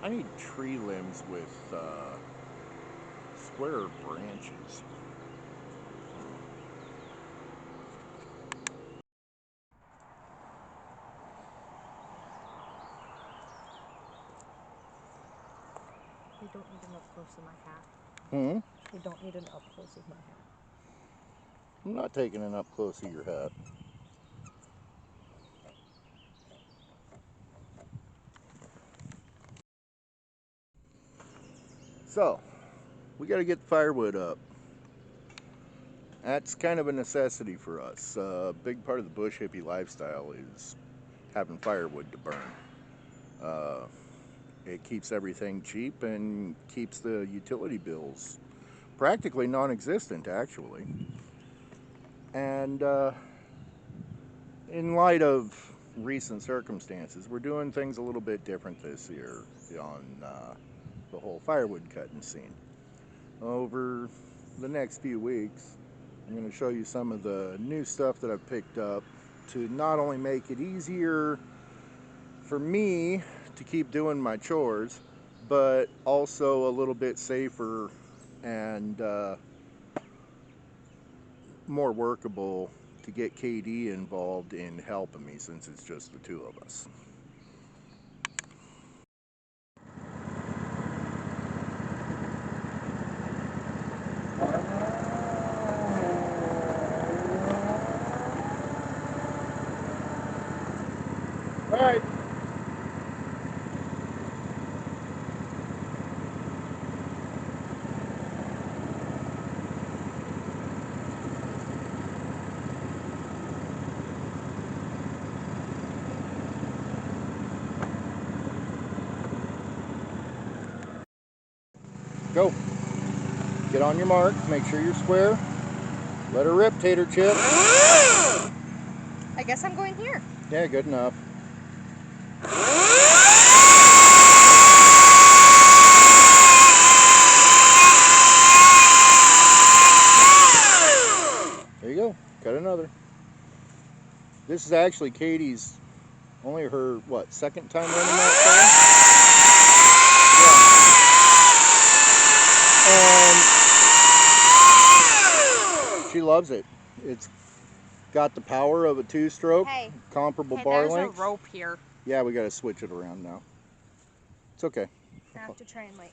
I need tree limbs with square branches. You don't need an up close of my hat. Hmm? You don't need an up close of my hat. I'm not taking an up close of your hat. So, we got to get the firewood up. That's kind of a necessity for us. A big part of the bush hippie lifestyle is having firewood to burn. Uh, it keeps everything cheap and keeps the utility bills practically non-existent, actually. And in light of recent circumstances, we're doing things a little bit different this year on the whole firewood cutting scene. Over the next few weeks, I'm going to show you some of the new stuff that I've picked up to not only make it easier for me to keep doing my chores, but also a little bit safer and more workable to get KD involved in helping me, since it's just the two of us. All right. Go. Get on your mark. Make sure you're square. Let her rip, tater chip. I guess I'm going here. Yeah, good enough. There you go. Cut another. This is actually Katie's, only her, what, second time running that thing? Yeah. And she loves it. It's got the power of a two-stroke, comparable bar length. There's a rope here. Yeah, we got to switch it around now. It's okay. I have to try and like.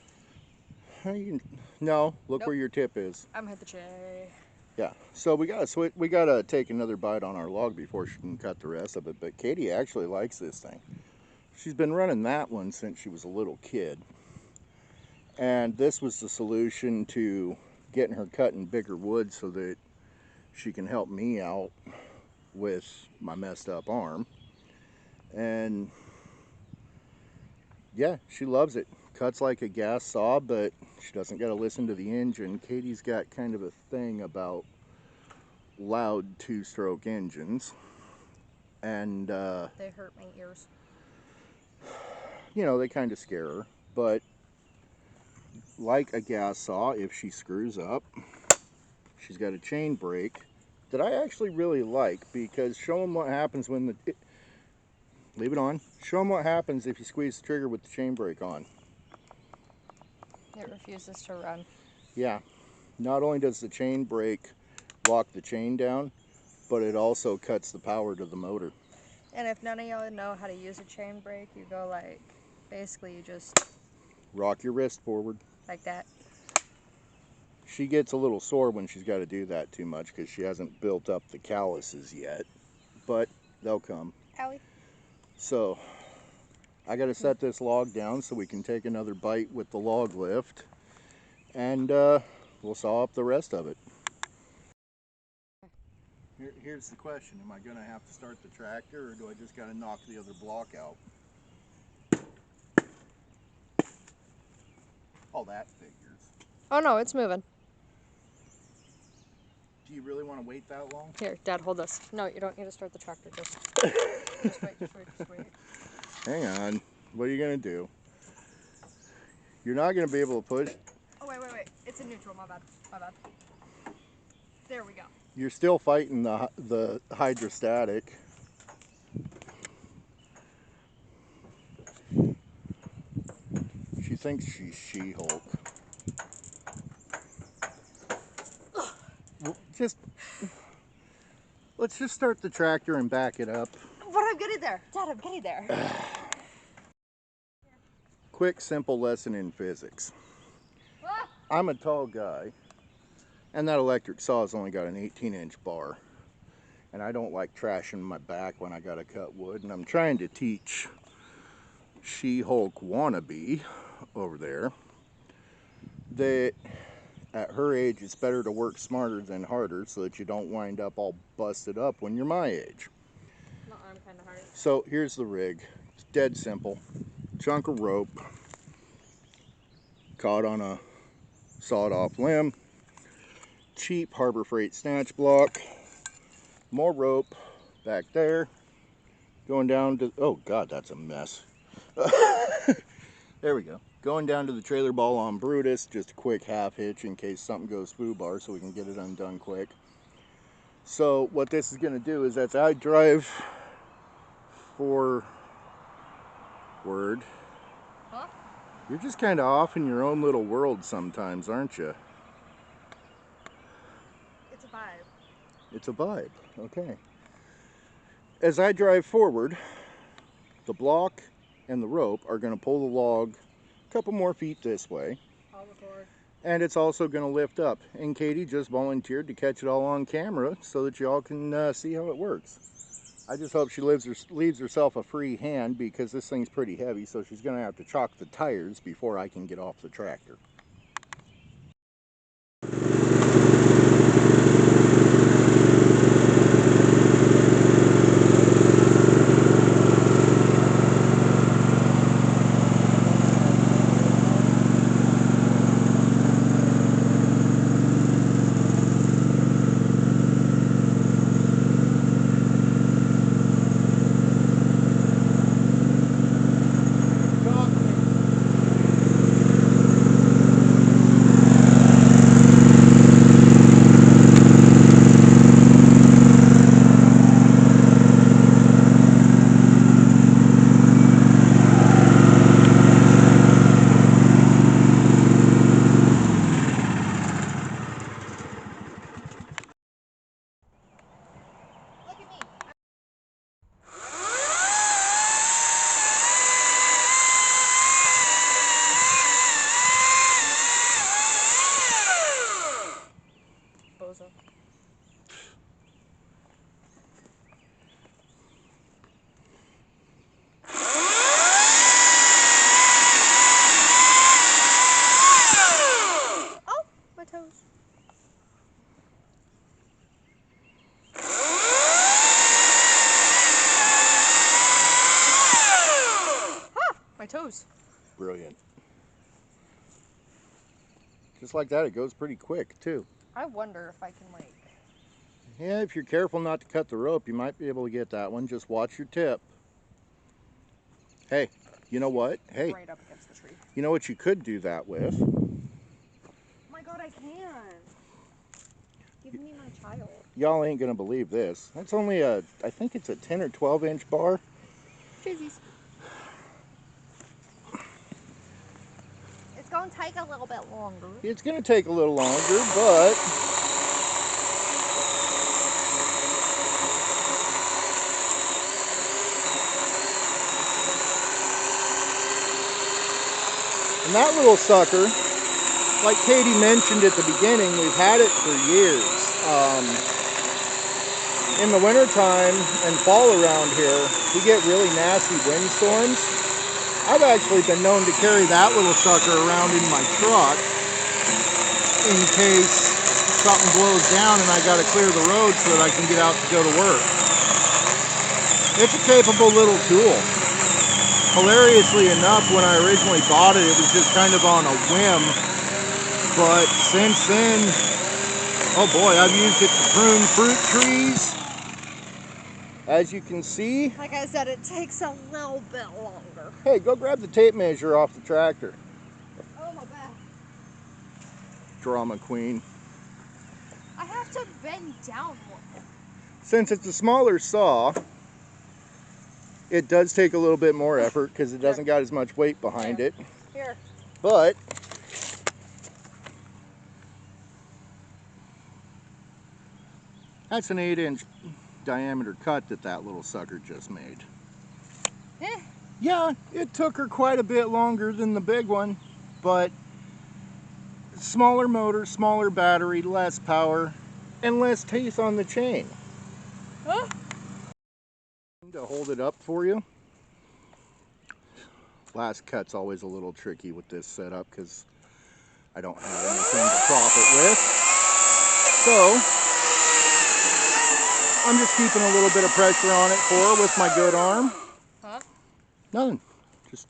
No, look where your tip is. I'm hit the tray. Yeah, so we gotta switch. We gotta take another bite on our log before she can cut the rest of it. But Katie actually likes this thing. She's been running that one since she was a little kid, and this was the solution to getting her cutting bigger wood so that she can help me out with my messed up arm. And yeah, she loves it. Cuts like a gas saw, but she doesn't got to listen to the engine. Katie's got kind of a thing about loud two-stroke engines, and they hurt my ears. You know, they kind of scare her. But like a gas saw, if she screws up, she's got a chain brake that I actually really like, because show them what happens when leave it on. Show them what happens if you squeeze the trigger with the chain brake on. It refuses to run. Yeah. Not only does the chain brake lock the chain down, but it also cuts the power to the motor. And if none of y'all know how to use a chain brake, you go like, basically you just rock your wrist forward. Like that. She gets a little sore when she's got to do that too much because she hasn't built up the calluses yet, but they'll come. Owie. So I got to set this log down so we can take another bite with the log lift, and we'll saw up the rest of it. Here's the question. Am I going to have to start the tractor, or do I just got to knock the other block out? Oh, that figures. Oh no, it's moving. Do you really want to wait that long? Here, Dad, hold this. No, you don't need to start the tractor. Just wait. Hang on. What are you going to do? You're not going to be able to push. Oh, wait. It's in neutral. My bad. There we go. You're still fighting the hydrostatic. thinks she's She-Hulk. Let's just start the tractor and back it up. But I'm getting there. Dad, I'm getting there. Quick, simple lesson in physics. I'm a tall guy, and that electric saw's only got an 18-inch bar. And I don't like trashing my back when I gotta cut wood, and I'm trying to teach She-Hulk wannabe over there that at her age it's better to work smarter than harder so that you don't wind up all busted up when you're my age. My arm kind of hard. So here's the rig. It's dead simple. Chunk of rope caught on a sawed off limb, cheap Harbor Freight snatch block, more rope back there, going down to, oh god, that's a mess. There we go. Going down to the trailer ball on Brutus, just a quick half hitch in case something goes foobar so we can get it undone quick. So what this is going to do is as I drive forward, Huh? you're just kind of off in your own little world sometimes, aren't you? It's a vibe. It's a vibe, okay. As I drive forward, the block and the rope are going to pull the log a couple more feet this way. I'll record. And it's also going to lift up. And Katie just volunteered to catch it all on camera so that you all can see how it works. I just hope she leaves herself a free hand because this thing's pretty heavy, so she's going to have to chalk the tires before I can get off the tractor. Bozo. Oh, my toes. Ah, my toes. Brilliant. Just like that, it goes pretty quick too. I wonder if I can like. Yeah, if you're careful not to cut the rope, you might be able to get that one. Just watch your tip. Hey, you know what? Hey, Right up against the tree. you know what you could do that with? Oh my god, I can. Give me my child. Y'all ain't gonna believe this. That's only a, I think it's a 10 or 12 inch bar. Cheesies. It's gonna take a little bit longer. It's gonna take a little longer, but and that little sucker, like Katie mentioned at the beginning, we've had it for years. In the wintertime and fall around here, we get really nasty windstorms. I've actually been known to carry that little sucker around in my truck in case something blows down and I got to clear the road so that I can get out to go to work. It's a capable little tool. Hilariously enough, when I originally bought it, it was just kind of on a whim. But since then, oh boy, I've used it to prune fruit trees. As you can see, Like I said, it takes a little bit longer. hey, go grab the tape measure off the tractor. Oh my back. Drama queen. I have to bend down more. Since it's a smaller saw, it does take a little bit more effort because it doesn't got as much weight behind it. Here. But that's an 8-inch diameter cut that little sucker just made. Yeah, it took her quite a bit longer than the big one, but smaller motor, smaller battery, less power, and less teeth on the chain. To hold it up for you. Last cut's always a little tricky with this setup because I don't have anything to prop it with. So I'm just keeping a little bit of pressure on it for her with my good arm. Huh? Nothing. Just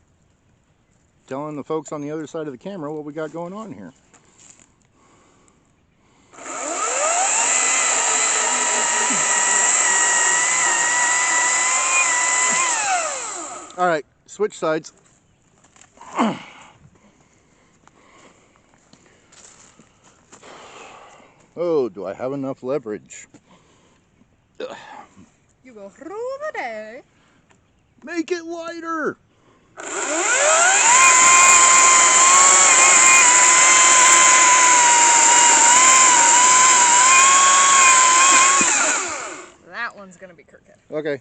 telling the folks on the other side of the camera what we got going on here. All right, switch sides. Oh, do I have enough leverage? You go through the day. Make it lighter. That one's gonna be crooked. Okay,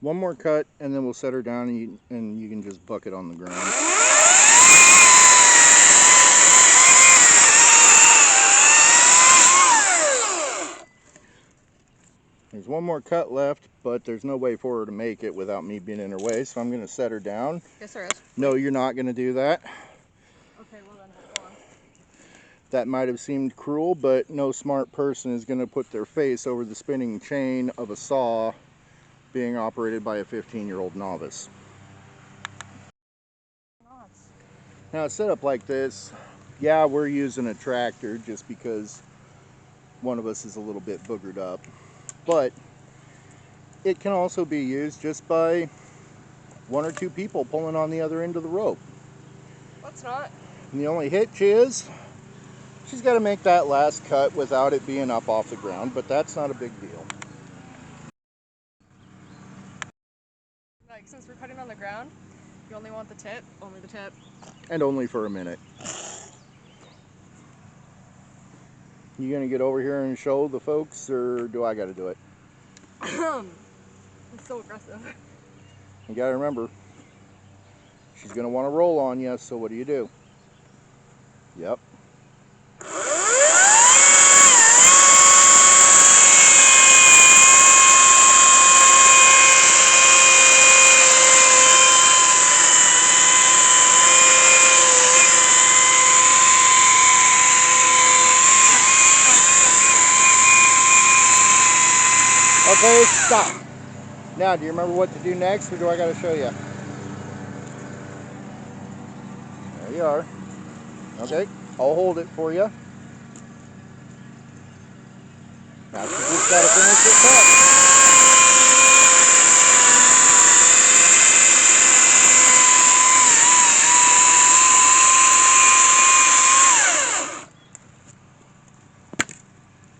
one more cut and then we'll set her down and you can just buck it on the ground. There's one more cut left, but there's no way for her to make it without me being in her way, so I'm going to set her down. Yes, there is. No, you're not going to do that. Okay, well then, hold on. That might have seemed cruel, but no smart person is going to put their face over the spinning chain of a saw being operated by a 15-year-old novice. Now, a setup like this, yeah, we're using a tractor just because one of us is a little bit boogered up. But it can also be used just by one or two people pulling on the other end of the rope. What's not? And the only hitch is she's got to make that last cut without it being up off the ground, but that's not a big deal. Like, since we're cutting on the ground, you only want the tip, only the tip. And only for a minute. You gonna get over here and show the folks, or do I gotta do it? It's so aggressive. You gotta remember, she's gonna want to roll on you, so what do? Yep. Okay, stop. Now, do you remember what to do next, or do I got to show you? There you are. Okay, I'll hold it for you. Now, you just got to finish your cut.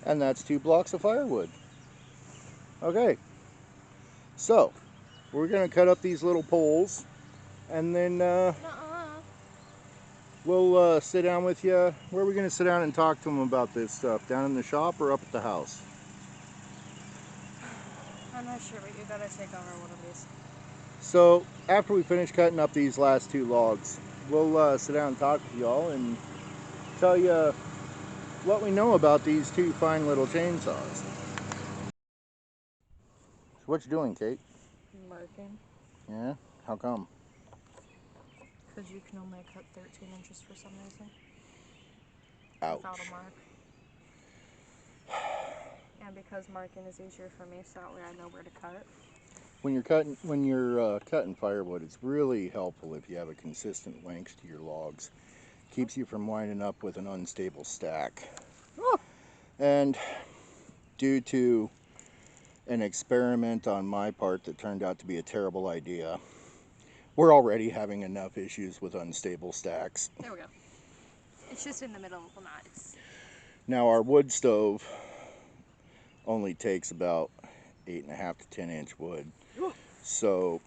And that's 2 blocks of firewood. Okay, so we're going to cut up these little poles, and then we'll sit down with you. Where are we going to sit down and talk to them about this stuff? Down in the shop or up at the house? I'm not sure, but you gotta take over one of these. So after we finish cutting up these last 2 logs, we'll sit down and talk with y'all and tell you what we know about these 2 fine little chainsaws. So what you doing, Kate? Marking. Yeah? How come? Because you can only cut 13 inches for some reason. Ouch. Without a mark. And because marking is easier for me, so that way I know where to cut it. When you're cutting firewood, it's really helpful if you have a consistent length to your logs. Keeps you from winding up with an unstable stack. Oh. And due to an experiment on my part that turned out to be a terrible idea, we're already having enough issues with unstable stacks. There we go. It's just in the middle of the knives. Now, our wood stove only takes about 8.5 to 10 inch wood. Ooh. So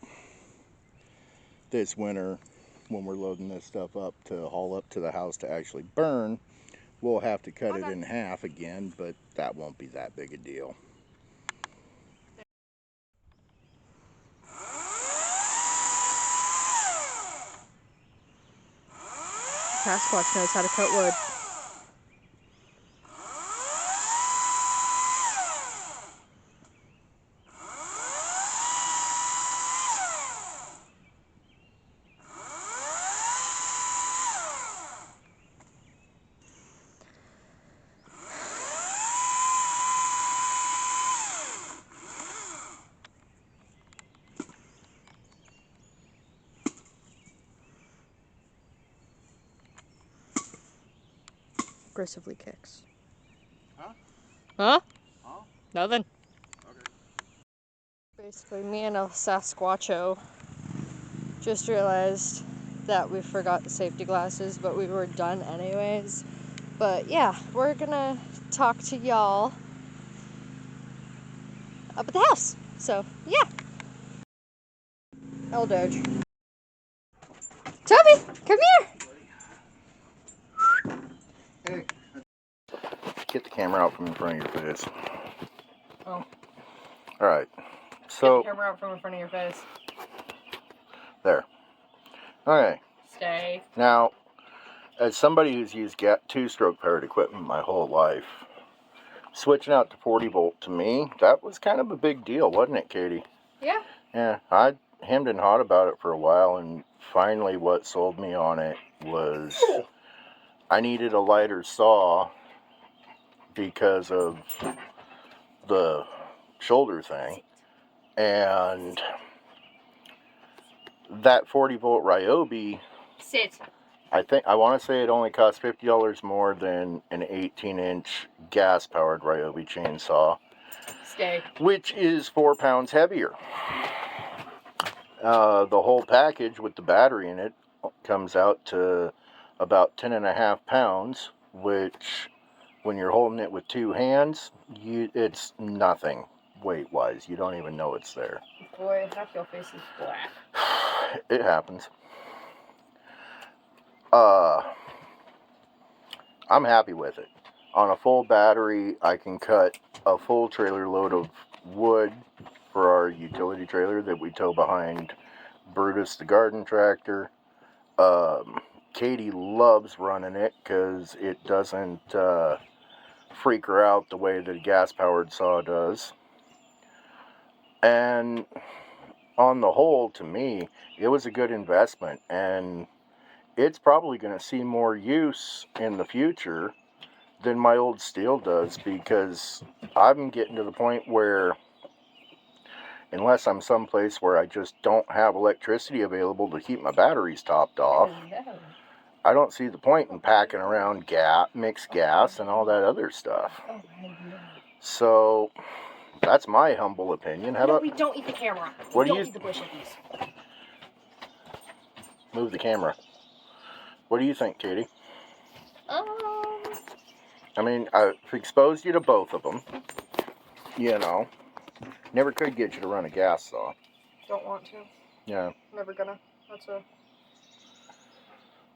this winter when we're loading this stuff up to haul up to the house to actually burn, we'll have to cut it in half again, but that won't be that big a deal. Sasquatch knows how to cut wood. Aggressively kicks. Huh? Huh? Huh? Nothing. Okay. Basically, me and El Sasquatcho just realized that we forgot the safety glasses, but we were done anyways. But yeah, we're gonna talk to y'all up at the house. So yeah. El Doge. Toby, come here! Hey. Get the camera out from in front of your face. Oh. Alright. So. Get the camera out from in front of your face. There. Okay. Stay. Now, as somebody who's used two-stroke powered equipment my whole life, switching out to 40 volt to me, that was kind of a big deal, wasn't it, Katie? Yeah. Yeah, I hemmed and hawed about it for a while, and finally what sold me on it was I needed a lighter saw because of the shoulder thing, and that 40 volt Ryobi, I want to say it only cost $50 more than an 18-inch gas-powered Ryobi chainsaw. Stay. Which is 4 pounds heavier. The whole package with the battery in it comes out to about 10.5 pounds, which when you're holding it with two hands, it's nothing weight-wise. You don't even know it's there. Boy, half your face is black. It happens. I'm happy with it. On a full battery, I can cut a full trailer load of wood for our utility trailer that we tow behind Brutus the garden tractor. Katie loves running it because it doesn't freak her out the way that a gas-powered saw does. And on the whole, to me, it was a good investment, and it's probably going to see more use in the future than my old Stihl does, because I'm getting to the point where unless I'm someplace where I just don't have electricity available to keep my batteries topped off, I don't see the point in packing around mixed gas and all that other stuff. So that's my humble opinion. How about we don't eat the camera. What do don't you eat the bush cookies. Move the camera. What do you think, Katie? I mean, I've exposed you to both of them. You know, never could get you to run a gas saw. Don't want to. Yeah. Never gonna. That's a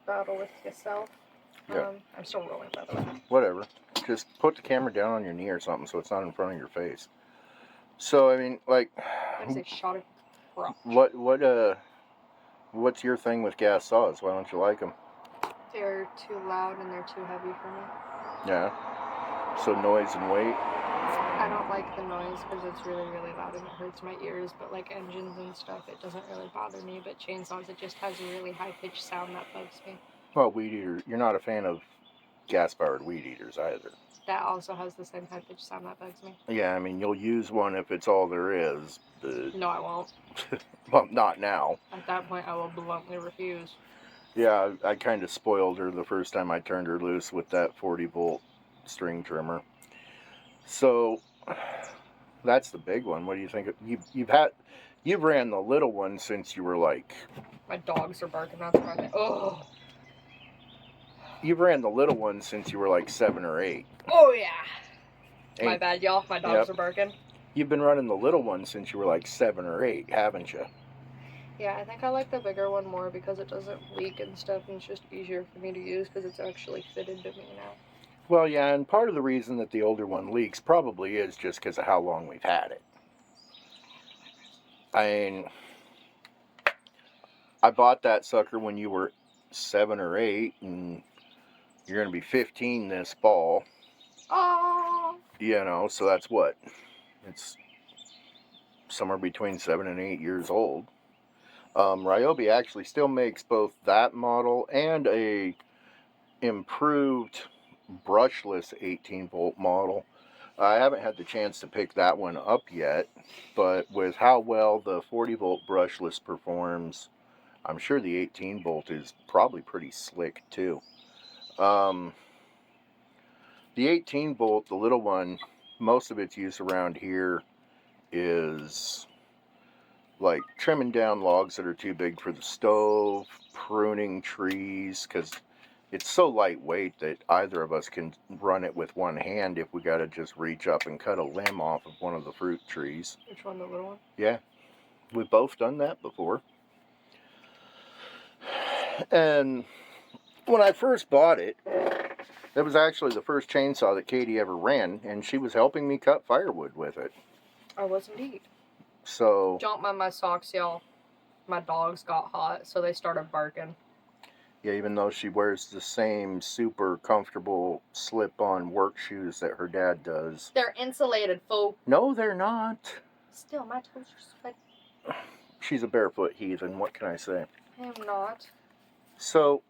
battle with yourself. Yeah. I'm still rolling, by the way. Whatever. Just put the camera down on your knee or something so it's not in front of your face. So, I mean, like... That's a shot of crotch. What's your thing with gas saws? Why don't you like them? They're too loud and they're too heavy for me. Yeah. So noise and weight? I don't like the noise because it's really, really loud and it hurts my ears, but like engines and stuff, it doesn't really bother me, but chainsaws, it just has a really high-pitched sound that bugs me. Well, weed eater, you're not a fan of gas-powered weed eaters either. That also has the same high-pitched sound that bugs me. Yeah, I mean, you'll use one if it's all there is, but... No, I won't. Well, not now. At that point, I will bluntly refuse. Yeah, I kind of spoiled her the first time I turned her loose with that 40-volt string trimmer. So, that's the big one. What do you think? You've ran the little one since you were like... My dogs are barking, that's why oh! You've ran the little one since you were like 7 or 8. Oh, yeah! My bad, y'all. My dogs are barking. You've been running the little one since you were like 7 or 8, haven't you? Yeah, I think I like the bigger one more because it doesn't leak and stuff, and it's just easier for me to use because it's actually fitted to me now. Well, yeah, and part of the reason that the older one leaks probably is just because of how long we've had it. I mean, I bought that sucker when you were 7 or 8, and you're going to be 15 this fall. Oh. You know, so that's what? It's somewhere between 7 and 8 years old. Ryobi actually still makes both that model and a improved brushless 18 volt model. I haven't had the chance to pick that one up yet, but with how well the 40 volt brushless performs, I'm sure the 18 volt is probably pretty slick too. The 18 volt, the little one, most of its use around here is like trimming down logs that are too big for the stove, pruning trees, because it's so lightweight that either of us can run it with one hand if we got to just reach up and cut a limb off of one of the fruit trees. Which one, the little one? Yeah, we've both done that before. And when I first bought it, it was actually the first chainsaw that Katie ever ran, and she was helping me cut firewood with it. I was indeed. So, Don't mind my socks, y'all. My dogs got hot, so they started barking. yeah, even though she wears the same super comfortable slip-on work shoes that her dad does. They're insulated, fool. No, they're not. Still, my toes are sweaty. She's a barefoot heathen, what can I say? I am not. So,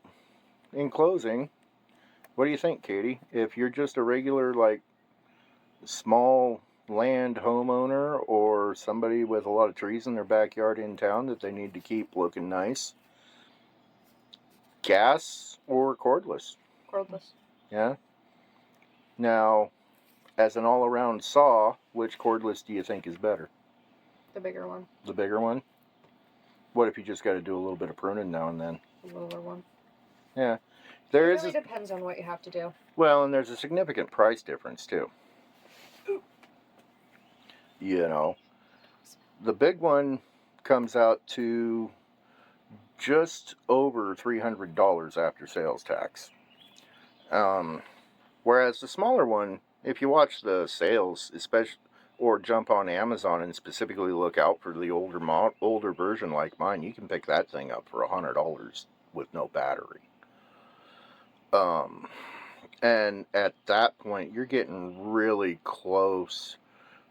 in closing, what do you think, Katie? If you're just a regular, like, small land homeowner or somebody with a lot of trees in their backyard in town that they need to keep looking nice, gas or cordless? Cordless. Yeah. Now, as an all-around saw, which cordless do you think is better? The bigger one. The bigger one? What if you just got to do a little bit of pruning now and then? The littler one. Yeah. It really depends on what you have to do. Well, and there's a significant price difference, too. You know, the big one comes out to just over $300 after sales tax. Whereas the smaller one, if you watch the sales, especially, or jump on Amazon and specifically look out for the older version like mine, you can pick that thing up for $100 with no battery. And at that point, you're getting really close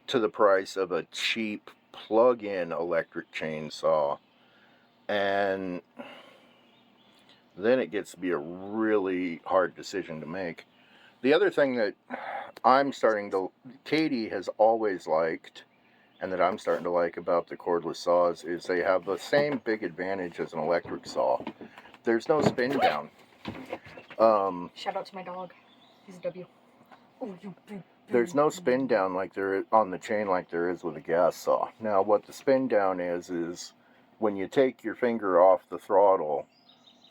to the price of a cheap plug-in electric chainsaw, and then it gets to be a really hard decision to make. The other thing that Katie has always liked, and that I'm starting to like about the cordless saws, is they have the same big advantage as an electric saw. There's no spin down. Shout out to my dog. He's a W. Oh, you big. There's no spin down like there is on the chain like there is with a gas saw. Now, what the spin down is when you take your finger off the throttle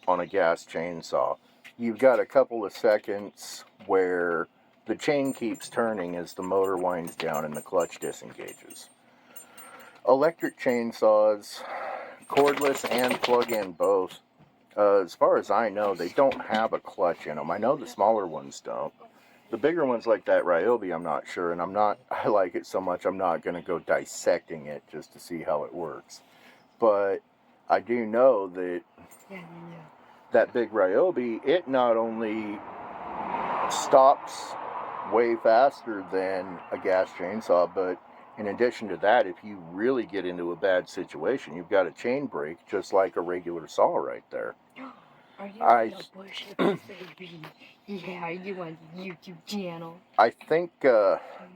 on a gas chainsaw, you've got a couple of seconds where the chain keeps turning as the motor winds down and the clutch disengages. Electric chainsaws, cordless and plug-in both, as far as I know, they don't have a clutch in them. I know the smaller ones don't. The bigger ones like that Ryobi, I'm not sure, and I like it so much I'm not going to go dissecting it just to see how it works. But I do know that that big Ryobi, it not only stops way faster than a gas chainsaw, but in addition to that, if you really get into a bad situation, you've got a chain brake just like a regular saw right there. Are you a bushel baby? Yeah, you on YouTube channel. I think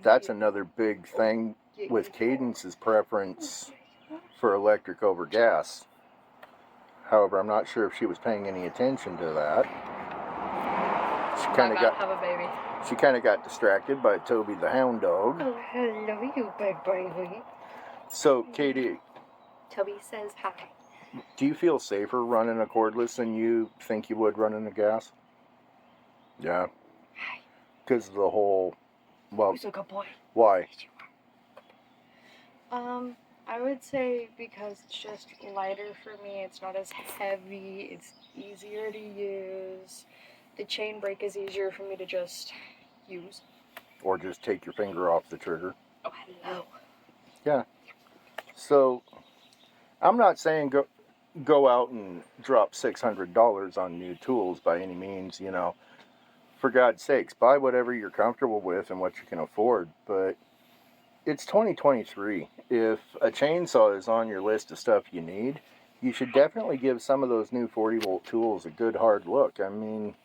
that's another big thing with Cadence's preference for electric over gas. However, I'm not sure if she was paying any attention to that. She kind of got distracted by Toby the hound dog. Oh, hello, you big baby. So, Katie, Toby says hi. Do you feel safer running a cordless than you think you would running a gas? Yeah. Because of the whole, well... He's a good boy. Why? I would say because it's just lighter for me. It's not as heavy. It's easier to use. The chain brake is easier for me to just use. Or just take your finger off the trigger. Oh, hello. Yeah. So, I'm not saying go out and drop $600 on new tools by any means, you know. For God's sakes, buy whatever you're comfortable with and what you can afford. But it's 2023. If a chainsaw is on your list of stuff you need, you should definitely give some of those new 40-volt tools a good hard look. I mean,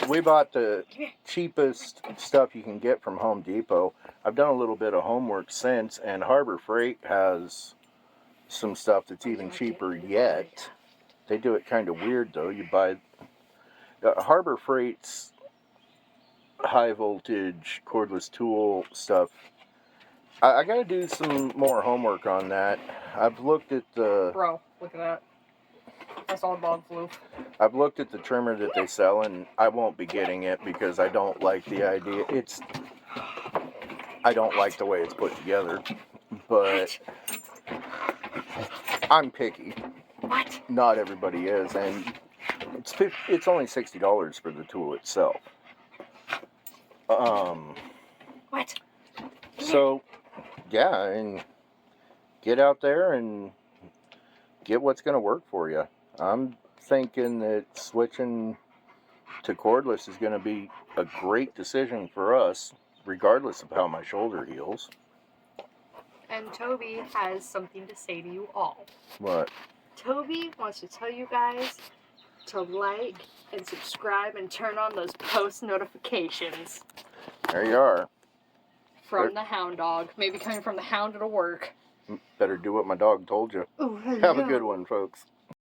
we bought the cheapest stuff you can get from Home Depot. I've done a little bit of homework since, and Harbor Freight has some stuff that's even cheaper yet. They do it kind of weird, though. You buy Harbor Freight's high voltage cordless tool stuff. I got to do some more homework on that. I've looked at the... Bro, look at that. I saw a dog flew. I've looked at the trimmer that they sell, and I won't be getting it because I don't like the idea. I don't like the way it's put together, but I'm picky. What? Not everybody is, and it's only $60 for the tool itself. What? So, yeah, and get out there and get what's going to work for you. I'm thinking that switching to cordless is going to be a great decision for us, regardless of how my shoulder heals. And Toby has something to say to you all. What? Toby wants to tell you guys to like and subscribe and turn on those post notifications. There you are. From the hound dog. Maybe coming from the hound to work. Better do what my dog told you. Ooh, hello. Have a good one, folks.